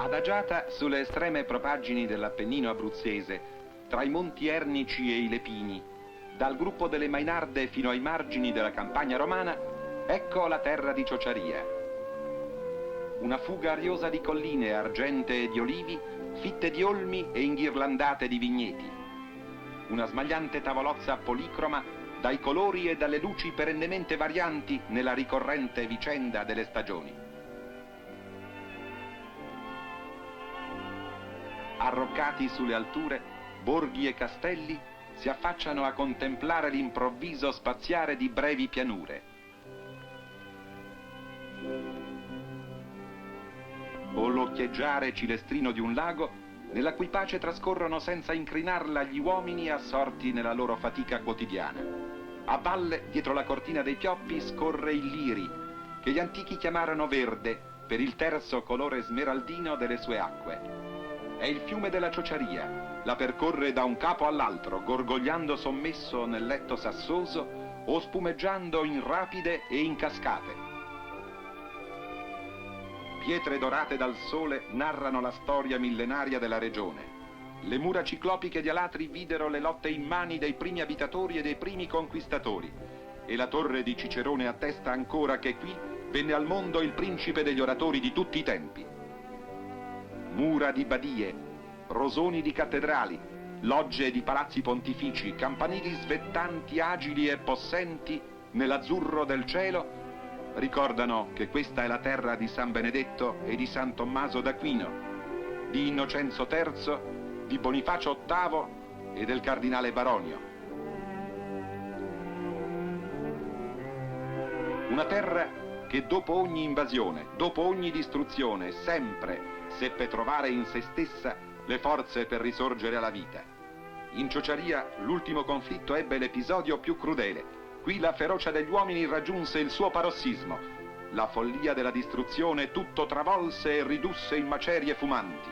Adagiata sulle estreme propaggini dell'Appennino abruzzese, tra i monti Ernici e i Lepini, dal gruppo delle Mainarde fino ai margini della campagna romana, ecco la terra di Ciociaria. Una fuga ariosa di colline argentee e di olivi, fitte di olmi e inghirlandate di vigneti. Una smagliante tavolozza policroma dai colori e dalle luci perennemente varianti nella ricorrente vicenda delle stagioni. Arroccati sulle alture, borghi e castelli si affacciano a contemplare l'improvviso spaziare di brevi pianure. O l'occhieggiare cilestrino di un lago, nella cui pace trascorrono senza incrinarla gli uomini assorti nella loro fatica quotidiana. A valle, dietro la cortina dei pioppi, scorre il Liri, che gli antichi chiamarono verde per il terzo colore smeraldino delle sue acque. È il fiume della Ciociaria, la percorre da un capo all'altro, gorgogliando sommesso nel letto sassoso o spumeggiando in rapide e in cascate. Pietre dorate dal sole narrano la storia millenaria della regione. Le mura ciclopiche di Alatri videro le lotte immani dei primi abitatori e dei primi conquistatori, e la torre di Cicerone attesta ancora che qui venne al mondo il principe degli oratori di tutti i tempi. Mura di badie, rosoni di cattedrali, logge di palazzi pontifici, campanili svettanti, agili e possenti nell'azzurro del cielo, ricordano che questa è la terra di San Benedetto e di San Tommaso d'Aquino, di Innocenzo III, di Bonifacio VIII e del cardinale Baronio. Una terra che dopo ogni invasione, dopo ogni distruzione, sempre seppe trovare in se stessa le forze per risorgere alla vita. In Ciociaria l'ultimo conflitto ebbe l'episodio più crudele. Qui la ferocia degli uomini raggiunse il suo parossismo. La follia della distruzione tutto travolse e ridusse in macerie fumanti.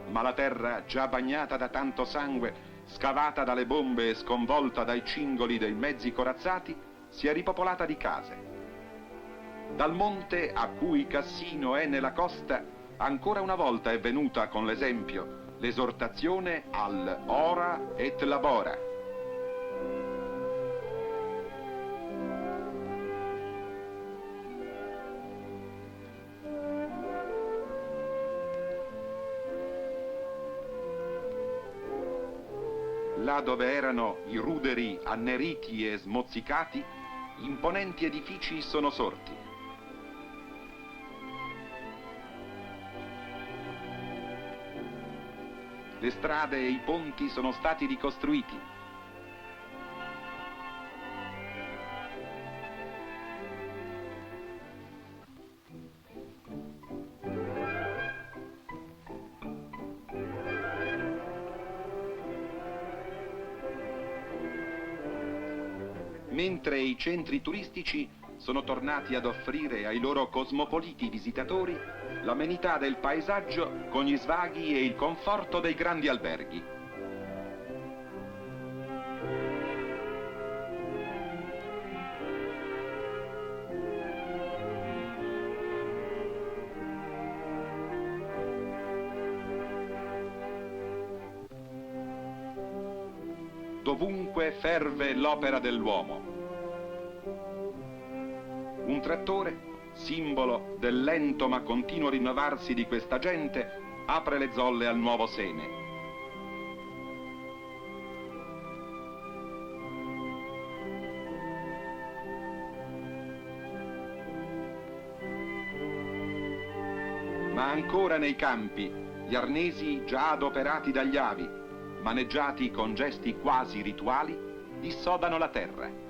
Ma la terra, già bagnata da tanto sangue, scavata dalle bombe e sconvolta dai cingoli dei mezzi corazzati, si è ripopolata di case. Dal monte a cui Cassino è nella costa, ancora una volta è venuta con l'esempio l'esortazione al ora et labora. Là dove erano i ruderi anneriti e smozzicati, imponenti edifici sono sorti. Le strade e i ponti sono stati ricostruiti. Mentre i centri turistici sono tornati ad offrire ai loro cosmopoliti visitatori l'amenità del paesaggio con gli svaghi e il conforto dei grandi alberghi. Dovunque ferve l'opera dell'uomo. Un trattore, simbolo del lento ma continuo rinnovarsi di questa gente, apre le zolle al nuovo seme. Ma ancora nei campi, gli arnesi già adoperati dagli avi, maneggiati con gesti quasi rituali, dissodano la terra.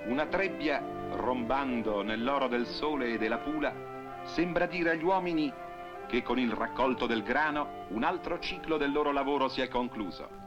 Una trebbia, rombando nell'oro del sole e della pula, sembra dire agli uomini: che con il raccolto del grano un altro ciclo del loro lavoro si è concluso.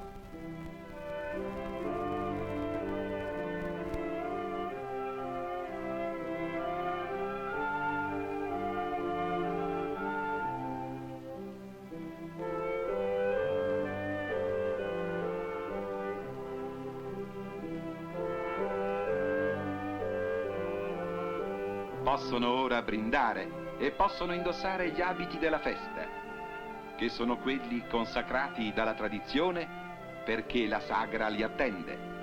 Possono ora brindare e possono indossare gli abiti della festa, che sono quelli consacrati dalla tradizione perché la sagra li attende.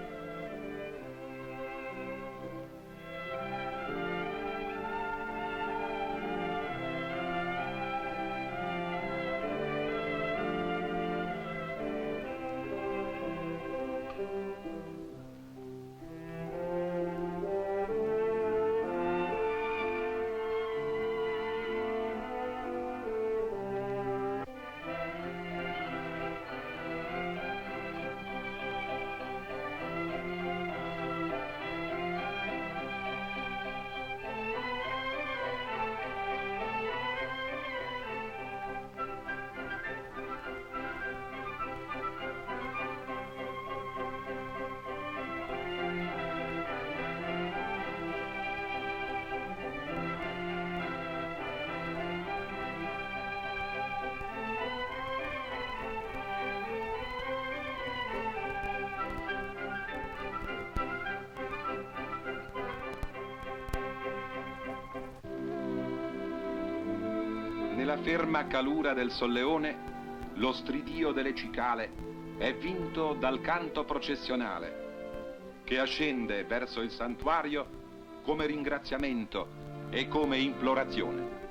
Nella ferma calura del solleone, lo stridio delle cicale è vinto dal canto processionale, che ascende verso il santuario come ringraziamento e come implorazione.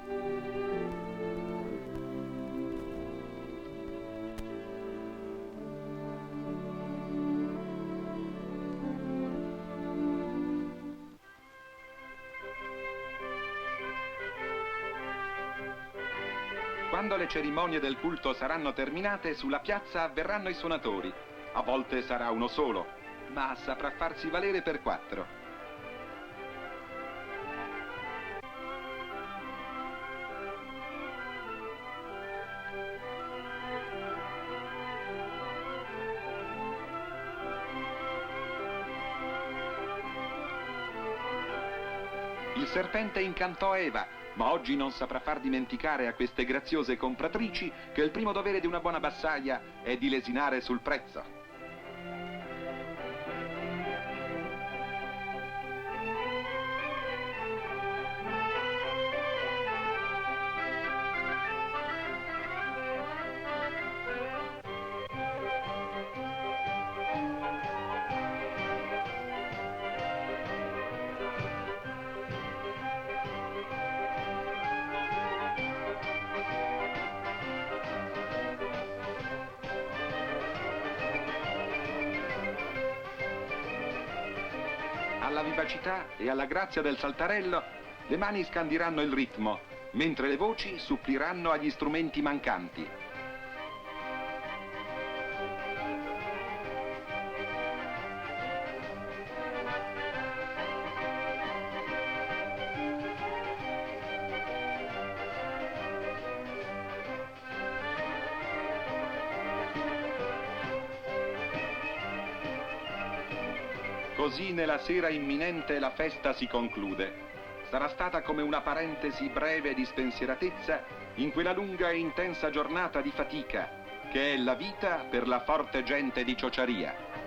Quando le cerimonie del culto saranno terminate, sulla piazza avverranno i suonatori. A volte sarà uno solo, ma saprà farsi valere per 4. Il serpente incantò Eva, ma oggi non saprà far dimenticare a queste graziose compratrici che il primo dovere di una buona vassaia è di lesinare sul prezzo. Alla vivacità e alla grazia del saltarello, le mani scandiranno il ritmo, mentre le voci suppliranno agli strumenti mancanti. Così nella sera imminente la festa si conclude. Sarà stata come una parentesi breve di spensieratezza in quella lunga e intensa giornata di fatica, che è la vita per la forte gente di Ciociaria.